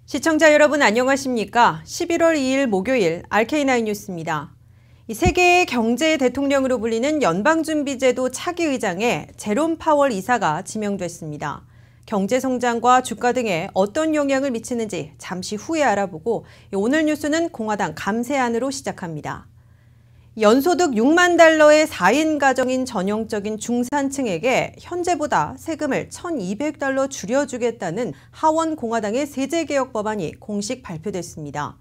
시청자 여러분 안녕하십니까? 11월 2일 목요일 RK9 뉴스입니다. 세계의 경제 대통령으로 불리는 연방준비제도 차기 의장에 제롬 파월 이사가 지명됐습니다. 경제 성장과 주가 등에 어떤 영향을 미치는지 잠시 후에 알아보고 오늘 뉴스는 공화당 감세안으로 시작합니다. 연소득 6만 달러의 4인 가정인 전형적인 중산층에게 현재보다 세금을 1,200달러 줄여주겠다는 하원 공화당의 세제개혁 법안이 공식 발표됐습니다.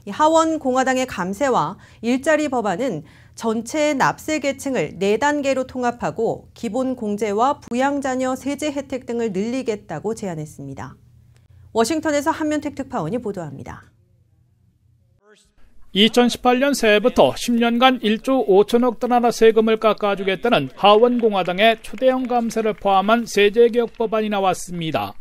하원 공화당의 감세와 일자리 법안은 전체 납세 계층을 4단계로 통합하고 기본 공제와 부양자녀 세제 혜택 등을 늘리겠다고 제안했습니다. 워싱턴에서 한면택 특파원이 보도합니다. 2018년 새해부터 10년간 1조 5천억 달러 세금을 깎아주겠다는 하원 공화당의 초대형 감세를 포함한 세제개혁 법안이 나왔습니다.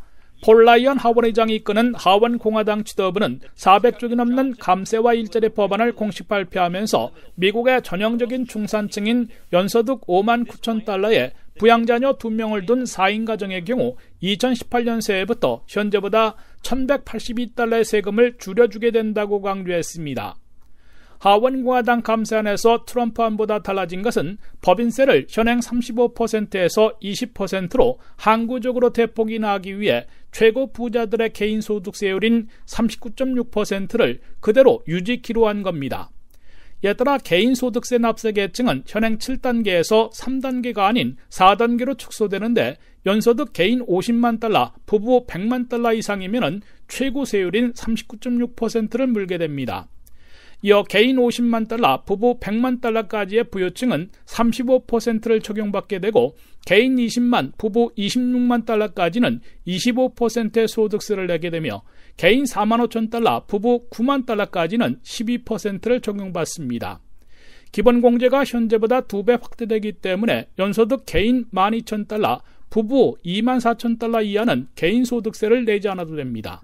폴 라이언 하원의장이 이끄는 하원 공화당 지도부는 400쪽이 넘는 감세와 일자리 법안을 공식 발표하면서 미국의 전형적인 중산층인 연소득 5만 9천 달러에 부양자녀 2명을 둔 4인 가정의 경우 2018년 새해부터 현재보다 1,182달러의 세금을 줄여주게 된다고 강조했습니다. 하원 공화당 감세안에서 트럼프안보다 달라진 것은 법인세를 현행 35%에서 20%로 항구적으로 대폭이 나기 위해 최고 부자들의 개인 소득세율인 39.6%를 그대로 유지키로 한 겁니다. 이에 따라 개인 소득세 납세 계층은 현행 7단계에서 3단계가 아닌 4단계로 축소되는데 연소득 개인 50만 달러, 부부 100만 달러 이상이면 최고 세율인 39.6%를 물게 됩니다. 이어 개인 50만 달러, 부부 100만 달러까지의 부유층은 35%를 적용받게 되고 개인 20만, 부부 26만 달러까지는 25%의 소득세를 내게 되며 개인 4만 5천 달러, 부부 9만 달러까지는 12%를 적용받습니다. 기본공제가 현재보다 2배 확대되기 때문에 연소득 개인 12,000달러, 부부 2만 4천 달러 이하는 개인 소득세를 내지 않아도 됩니다.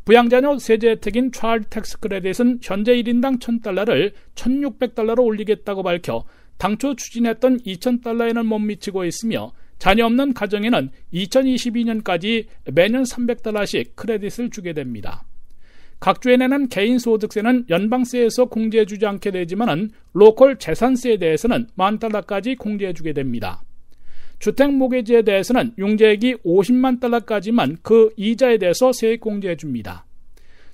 부양자녀 세제 혜택인 차일드 텍스 크레딧은 현재 1인당 1,000달러를 1,600달러로 올리겠다고 밝혀 당초 추진했던 2,000달러에는 못 미치고 있으며 자녀 없는 가정에는 2022년까지 매년 300달러씩 크레딧을 주게 됩니다. 각 주에 내는 개인 소득세는 연방세에서 공제해주지 않게 되지만 로컬 재산세에 대해서는 10,000달러까지 공제해주게 됩니다. 주택 모기지에 대해서는 용적액이 50만 달러까지만 그 이자에 대해서 세액 공제해줍니다.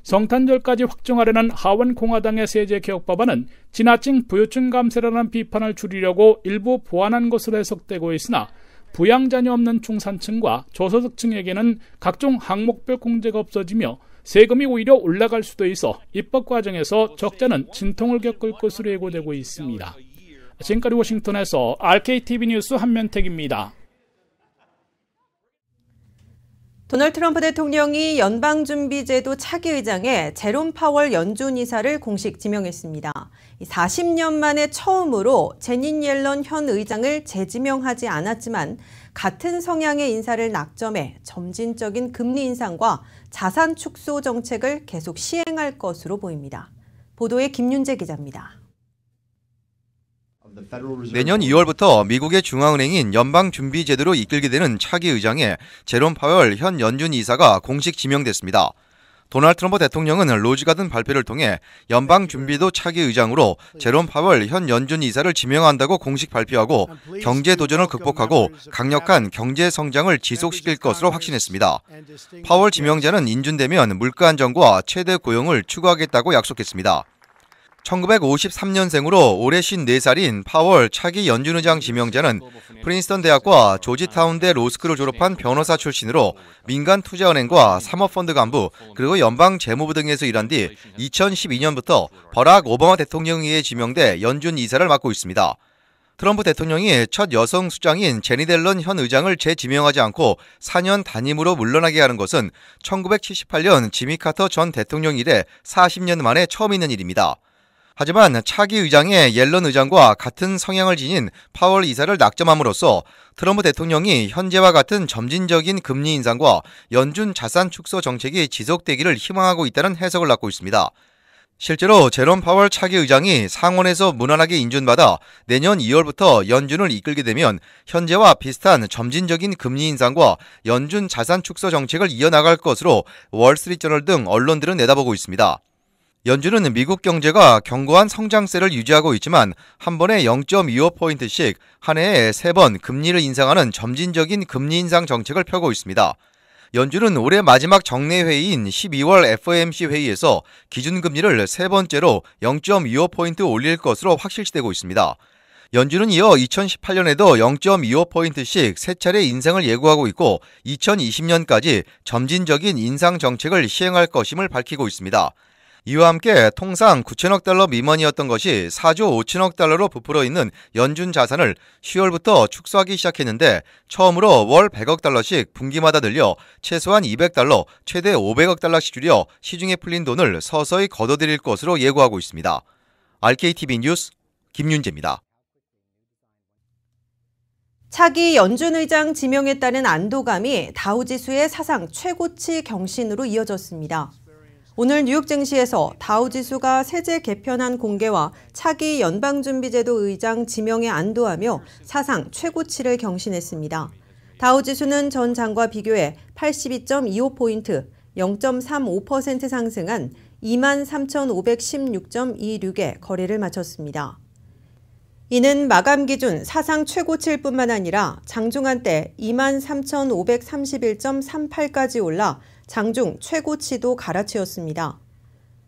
성탄절까지 확정하려는 하원 공화당의 세제개혁 법안은 지나친 부유층 감세라는 비판을 줄이려고 일부 보완한 것으로 해석되고 있으나 부양자녀 없는 중산층과 저소득층에게는 각종 항목별 공제가 없어지며 세금이 오히려 올라갈 수도 있어 입법 과정에서 적잖은 진통을 겪을 것으로 예고되고 있습니다. 지금까지 워싱턴에서 RKTV 뉴스 한면택입니다. 도널드 트럼프 대통령이 연방준비제도 차기 의장에 제롬 파월 연준 이사를 공식 지명했습니다. 40년 만에 처음으로 제닛 옐런 현 의장을 재지명하지 않았지만 같은 성향의 인사를 낙점해 점진적인 금리 인상과 자산 축소 정책을 계속 시행할 것으로 보입니다. 보도에 김윤재 기자입니다. 내년 2월부터 미국의 중앙은행인 연방준비제도로 이끌게 되는 차기 의장에 제롬 파월 현 연준 이사가 공식 지명됐습니다. 도널드 트럼프 대통령은 로즈가든 발표를 통해 연방준비도 차기 의장으로 제롬 파월 현 연준 이사를 지명한다고 공식 발표하고 경제 도전을 극복하고 강력한 경제 성장을 지속시킬 것으로 확신했습니다. 파월 지명자는 인준되면 물가 안정과 최대 고용을 추구하겠다고 약속했습니다. 1953년생으로 올해 54살인 파월 차기 연준의장 지명자는 프린스턴 대학과 조지타운대 로스쿨을 졸업한 변호사 출신으로 민간투자은행과 사모펀드 간부 그리고 연방재무부 등에서 일한 뒤 2012년부터 버락 오바마 대통령에 의해 지명돼 연준 이사를 맡고 있습니다. 트럼프 대통령이 첫 여성 수장인 제닛 옐런 현 의장을 재지명하지 않고 4년 단임으로 물러나게 하는 것은 1978년 지미 카터 전 대통령 이래 40년 만에 처음 있는 일입니다. 하지만 차기 의장의 옐런 의장과 같은 성향을 지닌 파월 이사를 낙점함으로써 트럼프 대통령이 현재와 같은 점진적인 금리 인상과 연준 자산 축소 정책이 지속되기를 희망하고 있다는 해석을 낳고 있습니다. 실제로 제롬 파월 차기 의장이 상원에서 무난하게 인준받아 내년 2월부터 연준을 이끌게 되면 현재와 비슷한 점진적인 금리 인상과 연준 자산 축소 정책을 이어나갈 것으로 월스트리트저널 등 언론들은 내다보고 있습니다. 연준은 미국 경제가 견고한 성장세를 유지하고 있지만 한 번에 0.25포인트씩 한 해에 3번 금리를 인상하는 점진적인 금리 인상 정책을 펴고 있습니다. 연준은 올해 마지막 정례회의인 12월 FOMC 회의에서 기준금리를 3번째로 0.25포인트 올릴 것으로 확실시되고 있습니다. 연준은 이어 2018년에도 0.25포인트씩 3차례 인상을 예고하고 있고 2020년까지 점진적인 인상 정책을 시행할 것임을 밝히고 있습니다. 이와 함께 통상 9천억 달러 미만이었던 것이 4조 5천억 달러로 부풀어 있는 연준 자산을 10월부터 축소하기 시작했는데 처음으로 월 100억 달러씩 분기마다 늘려 최소한 200달러, 최대 500억 달러씩 줄여 시중에 풀린 돈을 서서히 걷어들일 것으로 예고하고 있습니다. RKTV 뉴스 김윤재입니다. 차기 연준 의장 지명에 따른 안도감이 다우지수의 사상 최고치 경신으로 이어졌습니다. 오늘 뉴욕 증시에서 다우지수가 세제 개편안 공개와 차기 연방준비제도 의장 지명에 안도하며 사상 최고치를 경신했습니다. 다우지수는 전장과 비교해 82.25포인트, 0.35% 상승한 23,516.26에 거래를 마쳤습니다. 이는 마감 기준 사상 최고치일 뿐만 아니라 장중한 때 23,531.38까지 올라 장중 최고치도 갈아치웠습니다.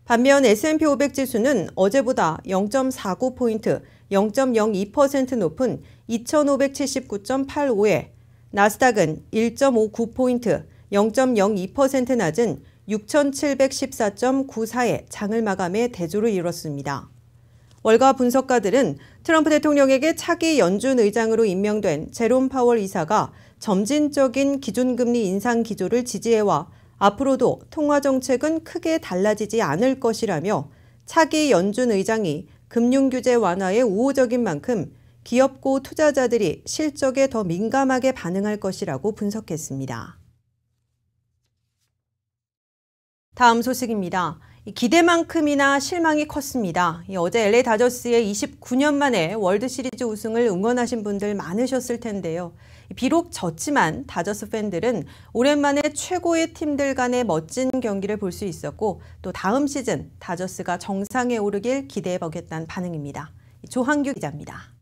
반면 S&P 500 지수는 어제보다 0.49포인트, 0.02% 높은 2,579.85에 나스닥은 1.59포인트, 0.02% 낮은 6,714.94에 장을 마감해 대조를 이뤘습니다. 월가 분석가들은 트럼프 대통령에게 차기 연준 의장으로 임명된 제롬 파월 이사가 점진적인 기준금리 인상 기조를 지지해와 앞으로도 통화정책은 크게 달라지지 않을 것이라며 차기 연준 의장이 금융규제 완화에 우호적인 만큼 기업고 투자자들이 실적에 더 민감하게 반응할 것이라고 분석했습니다. 다음 소식입니다. 기대만큼이나 실망이 컸습니다. 어제 LA 다저스의 29년 만에 월드시리즈 우승을 응원하신 분들 많으셨을 텐데요. 비록 졌지만 다저스 팬들은 오랜만에 최고의 팀들 간의 멋진 경기를 볼 수 있었고 또 다음 시즌 다저스가 정상에 오르길 기대해보겠다는 반응입니다. 조한규 기자입니다.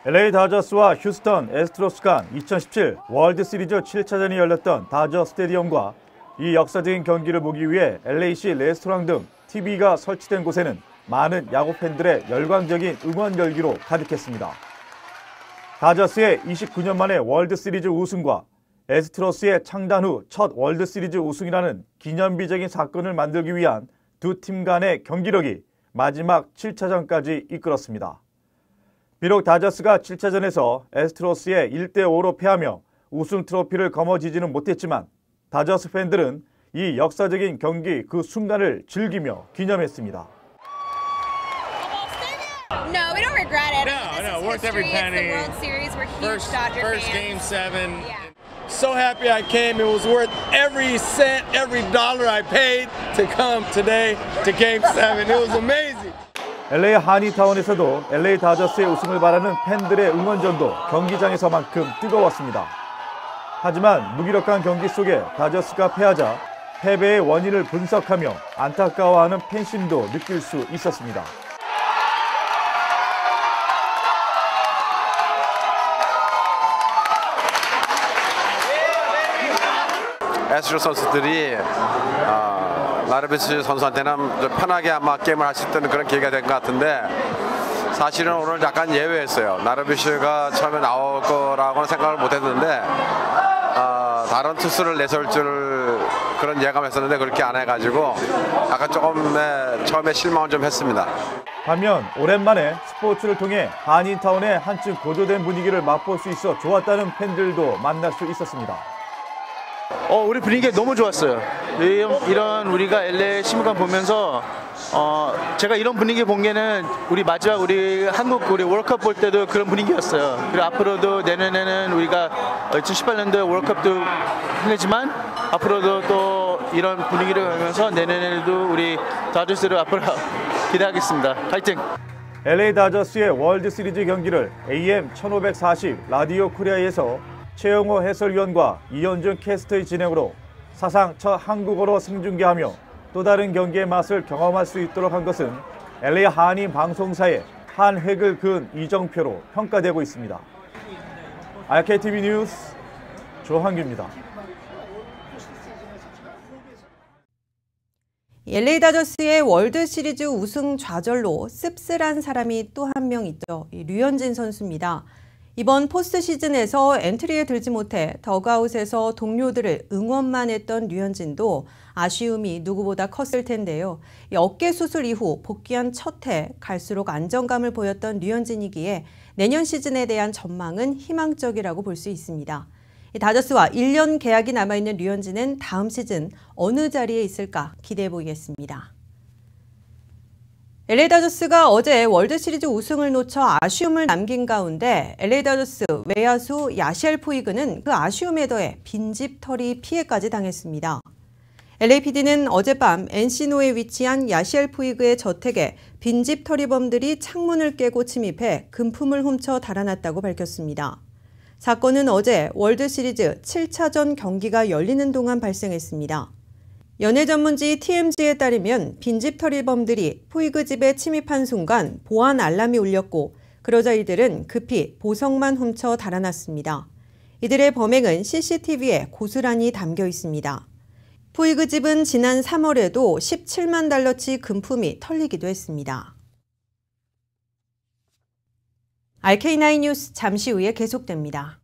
LA 다저스와 휴스턴 애스트로스 간 2017 월드시리즈 7차전이 열렸던 다저 스테디움과 이 역사적인 경기를 보기 위해 LA시 레스토랑 등 TV가 설치된 곳에는 많은 야구 팬들의 열광적인 응원 열기로 가득했습니다. 다저스의 29년 만에 월드시리즈 우승과 애스트로스의 창단 후 첫 월드시리즈 우승이라는 기념비적인 사건을 만들기 위한 두 팀 간의 경기력이 마지막 7차전까지 이끌었습니다. 비록 다저스가 7차전에서 애스트로스에 1대5로 패하며 우승 트로피를 거머쥐지는 못했지만 다저스 팬들은 이 역사적인 경기 그 순간을 즐기며 기념했습니다. No, we don't regret it. No, worth every penny. It's the World Series. We're huge Dodger First fans. Game 7. Yeah. So happy I came. It was worth every cent, every dollar I paid to come today to Game 7. It was amazing. LA 한인타운에서도 LA 다저스의 우승을 바라는 팬들의 응원전도 경기장에서만큼 뜨거웠습니다. 하지만 무기력한 경기 속에 다저스가 패하자 패배의 원인을 분석하며 안타까워하는 팬심도 느낄 수 있었습니다. 애스트로 선수들이 나르비스 선수한테는 좀 편하게 아마 게임을 할 수 있던 그런 기회가 된 것 같은데 사실은 오늘 약간 예외였어요. 나르비스가 처음에 나올 거라고는 생각을 못했는데 다른 투수를 내세울 줄 그런 예감했었는데 그렇게 안 해가지고 약간 조금 처음에 실망을 좀 했습니다. 반면 오랜만에 스포츠를 통해 한인타운의 한층 고조된 분위기를 맛볼 수 있어 좋았다는 팬들도 만날 수 있었습니다. 우리 분위기가 너무 좋았어요. 이런 우리가 LA 신문관 보면서 제가 이런 분위기 본 게는 우리 마지막 우리 한국 우리 월드컵 볼 때도 그런 분위기였어요. 그리고 앞으로도 내년에는 우리가 2018년도에 월드컵도 힘내지만 앞으로도 또 이런 분위기를 가면서 내년에도 우리 다저스를 앞으로 기대하겠습니다. 파이팅! LA 다저스의 월드 시리즈 경기를 AM 1540 라디오 코리아에서 최영호 해설위원과 이현준 캐스터의 진행으로 사상 첫 한국어로 생중계하며 또 다른 경기의 맛을 경험할 수 있도록 한 것은 LA 한인 방송사의 한 획을 그은 이정표로 평가되고 있습니다. RKTV 뉴스 조한규입니다. LA 다저스의 월드 시리즈 우승 좌절로 씁쓸한 사람이 또 한 명 있죠. 류현진 선수입니다. 이번 포스트 시즌에서 엔트리에 들지 못해 덕아웃에서 동료들을 응원만 했던 류현진도 아쉬움이 누구보다 컸을 텐데요. 어깨 수술 이후 복귀한 첫 해 갈수록 안정감을 보였던 류현진이기에 내년 시즌에 대한 전망은 희망적이라고 볼 수 있습니다. 다저스와 1년 계약이 남아있는 류현진은 다음 시즌 어느 자리에 있을까 기대해 보겠습니다. LA 다저스가 어제 월드시리즈 우승을 놓쳐 아쉬움을 남긴 가운데 LA 다저스 외야수 야시엘 푸이그는 그 아쉬움에 더해 빈집털이 피해까지 당했습니다. LAPD는 어젯밤 엔시노에 위치한 야시엘 푸이그의 저택에 빈집털이범들이 창문을 깨고 침입해 금품을 훔쳐 달아났다고 밝혔습니다. 사건은 어제 월드시리즈 7차전 경기가 열리는 동안 발생했습니다. 연예 전문지 TMZ에 따르면 빈집털이범들이 푸이그 집에 침입한 순간 보안 알람이 울렸고 그러자 이들은 급히 보석만 훔쳐 달아났습니다. 이들의 범행은 CCTV에 고스란히 담겨 있습니다. 푸이그 집은 지난 3월에도 17만 달러치 금품이 털리기도 했습니다. RK9 뉴스 잠시 후에 계속됩니다.